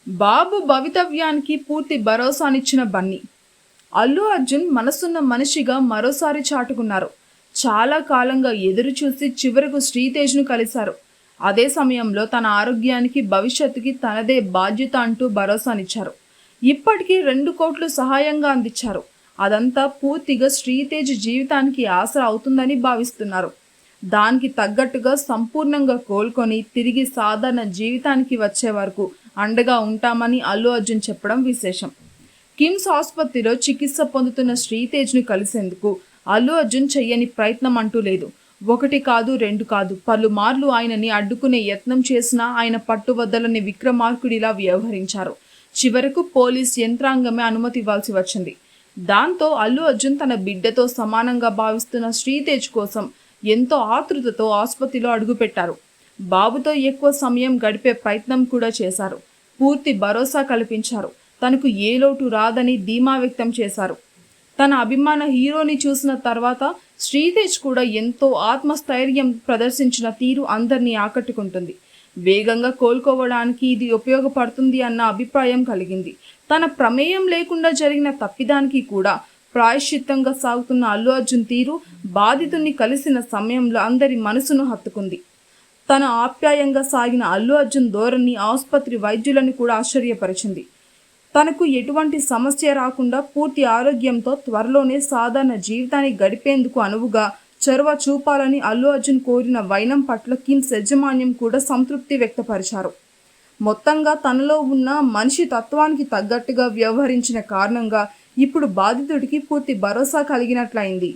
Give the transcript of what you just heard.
బాబు భవితవ్యానికి పూర్తి భరోసానిచ్చిన బన్నీ. అల్లు అర్జున్ మనసున్న మనిషిగా మరోసారి చాటుకున్నారు. చాలా కాలంగా ఎదురు చూసి చివరకు శ్రీతేజ్ను కలిశారు. అదే సమయంలో తన ఆరోగ్యానికి భవిష్యత్తుకి తనదే బాధ్యత అంటూ భరోసానిచ్చారు. ఇప్పటికీ 2 కోట్లు సహాయంగా అందించారు. అదంతా పూర్తిగా శ్రీతేజ్ జీవితానికి ఆసరా అవుతుందని భావిస్తున్నారు. దానికి తగ్గట్టుగా సంపూర్ణంగా కోలుకొని తిరిగి సాధారణ జీవితానికి వచ్చే వరకు అండగా ఉంటామని అల్లు అర్జున్ చెప్పడం విశేషం. కిమ్స్ ఆసుపత్రిలో చికిత్స పొందుతున్న శ్రీతేజ్ను కలిసేందుకు అల్లు అర్జున్ చెయ్యని ప్రయత్నం అంటూ లేదు. 1 కాదు 2 కాదు, పలుమార్లు ఆయనని అడ్డుకునే యత్నం చేసినా ఆయన పట్టువదలని విక్రమార్కుడిలా వ్యవహరించారు. చివరకు పోలీస్ యంత్రాంగమే అనుమతి ఇవ్వాల్సి వచ్చింది. దాంతో అల్లు అర్జున్ తన బిడ్డతో సమానంగా భావిస్తున్న శ్రీతేజ్ కోసం ఎంతో ఆతృతతో ఆసుపత్రిలో అడుగుపెట్టారు. బాబుతో ఎక్కువ సమయం గడిపే ప్రయత్నం కూడా చేశారు. పూర్తి భరోసా కల్పించారు. తనకు ఏ లోటు రాదని ధీమా వ్యక్తం చేశారు. తన అభిమాన హీరోని చూసిన తర్వాత శ్రీతేజ్ కూడా ఎంతో ఆత్మస్థైర్యం ప్రదర్శించిన తీరు అందరినీ ఆకట్టుకుంటుంది. వేగంగా కోలుకోవడానికి ఇది ఉపయోగపడుతుంది అన్న అభిప్రాయం కలిగింది. తన ప్రమేయం లేకుండా జరిగిన తప్పిదానికి కూడా ప్రాయశ్చిత్తంగా సాగుతున్న అల్లు అర్జున్ తీరు బాధితుణ్ణి కలిసిన సమయంలో అందరి మనసును హత్తుకుంది. తన ఆప్యాయంగా సాగిన అల్లు అర్జున్ ధోరణి ఆసుపత్రి వైద్యులను కూడా ఆశ్చర్యపరిచింది. తనకు ఎటువంటి సమస్య రాకుండా పూర్తి ఆరోగ్యంతో త్వరలోనే సాధారణ జీవితాన్ని గడిపేందుకు అనువుగా చొరవ చూపాలని అల్లు అర్జున్ కోరిన వైనం పట్ల కిమ్స్ యాజమాన్యం కూడా సంతృప్తి వ్యక్తపరిచారు. మొత్తంగా తనలో ఉన్న మనిషి తత్వానికి తగ్గట్టుగా వ్యవహరించిన కారణంగా ఇప్పుడు బాధితుడికి పూర్తి భరోసా కలిగినట్లయింది.